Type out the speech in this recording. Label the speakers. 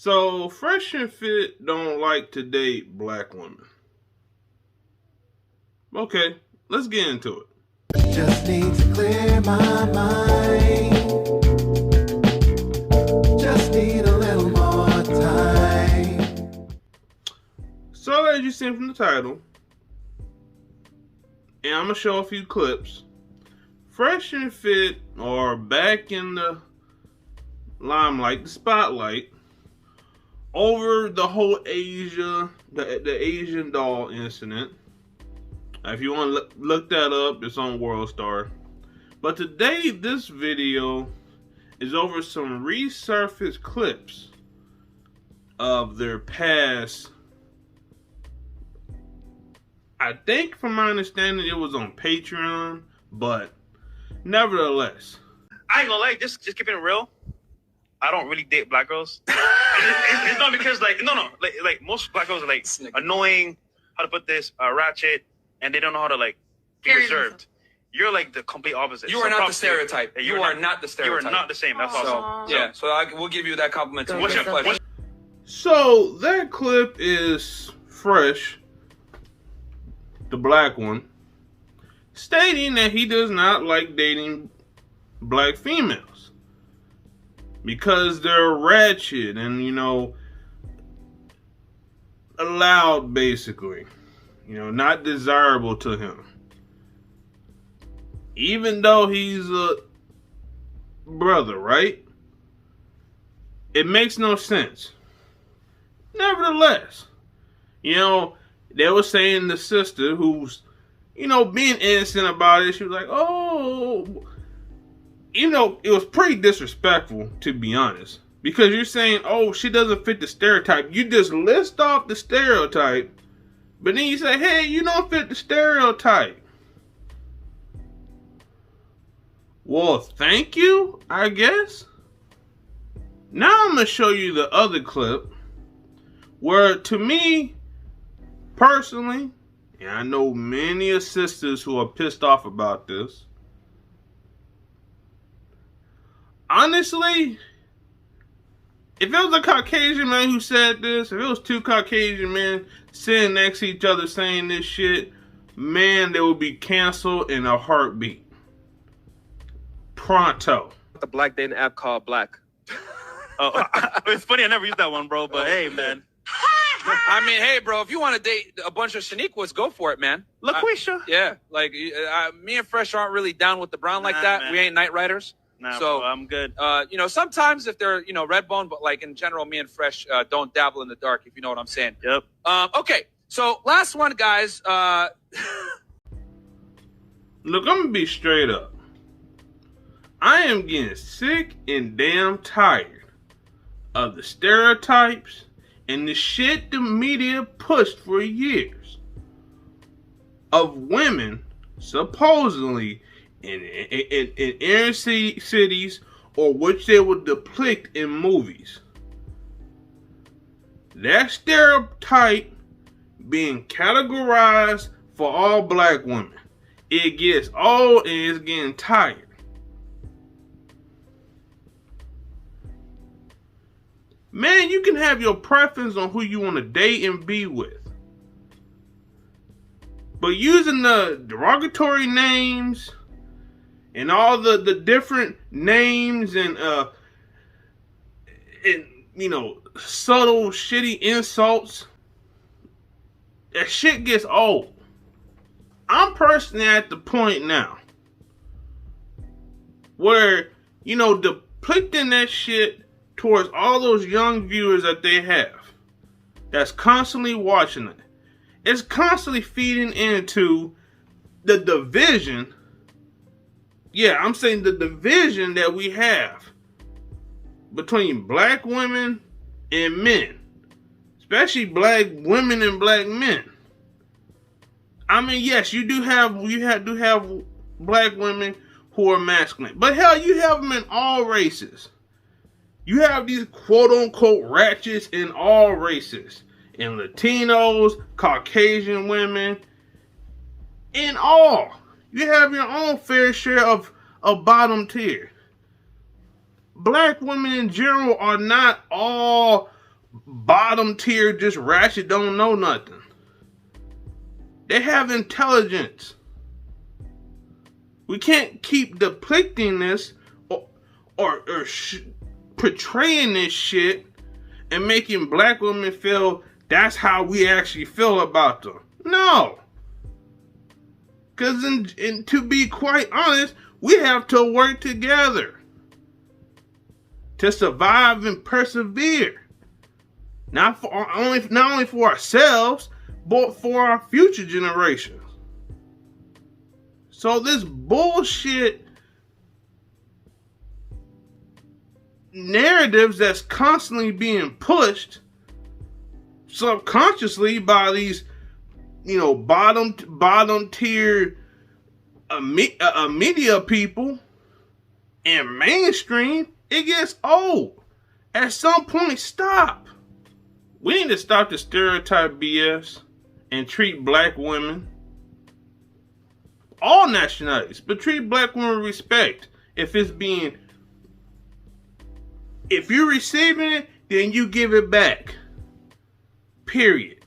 Speaker 1: So, Fresh and Fit don't like to date black women. Okay, let's get into it.
Speaker 2: Just need to clear my mind. Just need a little more time.
Speaker 1: So, as you see from the title, and I'm going to show a few clips, Fresh and Fit are back in the limelight, the spotlight, over the whole the Asian doll incident. If you want to look that up, it's on World Star. But today, this video is over some resurfaced clips of their past. I think, from my understanding, it was on Patreon, but nevertheless.
Speaker 3: I ain't gonna lie, just keeping it real. I don't really date black girls. it's not because like most black girls are like annoying. How to put this? Ratchet, and they don't know how to like be reserved. You're like the complete opposite.
Speaker 4: You are not the stereotype. You are not the stereotype.
Speaker 3: You are not the same. That's awesome.
Speaker 4: So yeah, so we'll give you that compliment.
Speaker 3: What's your pleasure?
Speaker 1: So that clip is Fresh, the black one, stating that he does not like dating black females because they're ratchet and, loud, basically. Not desirable to him. Even though he's a brother, right? It makes no sense. Nevertheless, they were saying the sister who's, being innocent about it, she was like, oh, it was pretty disrespectful, to be honest. Because you're saying, oh, she doesn't fit the stereotype. You just list off the stereotype, but then you say, hey, you don't fit the stereotype. Well, thank you, I guess. Now I'm going to show you the other clip where, to me, personally, and I know many sisters who are pissed off about this, honestly, if it was a Caucasian man who said this, if it was two Caucasian men sitting next to each other saying this shit, man, they would be canceled in a heartbeat. Pronto.
Speaker 5: The black dating app called Black.
Speaker 3: Oh, it's funny. I never used that one, bro. But hey, man.
Speaker 4: I mean, hey, bro, if you want to date a bunch of Shaniquas, go for it, man.
Speaker 3: LaQuisha.
Speaker 4: Yeah, like me and Fresh aren't really down with the brown like that.
Speaker 3: Man.
Speaker 4: We ain't night riders.
Speaker 3: Nah,
Speaker 4: so
Speaker 3: bro, I'm good.
Speaker 4: Sometimes if they're red bone, but like in general, me and Fresh don't dabble in the dark. If you know what I'm saying.
Speaker 3: Yep.
Speaker 4: Okay. So last one, guys.
Speaker 1: Look, I'm gonna be straight up. I am getting sick and damn tired of the stereotypes and the shit the media pushed for years of women supposedly in inner cities, or which they would depict in movies. That stereotype being categorized for all black women. It gets old and it's getting tired. Man, you can have your preference on who you want to date and be with. But using the derogatory names and all the different names and subtle shitty insults, that shit gets old. I'm personally at the point now where, depicting that shit towards all those young viewers that they have that's constantly watching it. It's constantly feeding into the division. Yeah, I'm saying the division that we have between black women and men, especially black women and black men. I mean, yes, you do have black women who are masculine, but hell, you have them in all races. You have these quote-unquote ratchets in all races. In Latinos, Caucasian women, in all. You have your own fair share of bottom tier. Black women in general are not all bottom tier, just ratchet, don't know nothing. They have intelligence. We can't keep depicting this or portraying this shit and making black women feel that's how we actually feel about them. No. Because to be quite honest, we have to work together to survive and persevere. Not only for ourselves, but for our future generations. So this bullshit narratives that's constantly being pushed subconsciously by these, bottom tier media people and mainstream, it gets old. At some point, stop. We need to stop the stereotype BS and treat black women, all nationalities, but treat black women with respect. If you're receiving it, then you give it back. Period.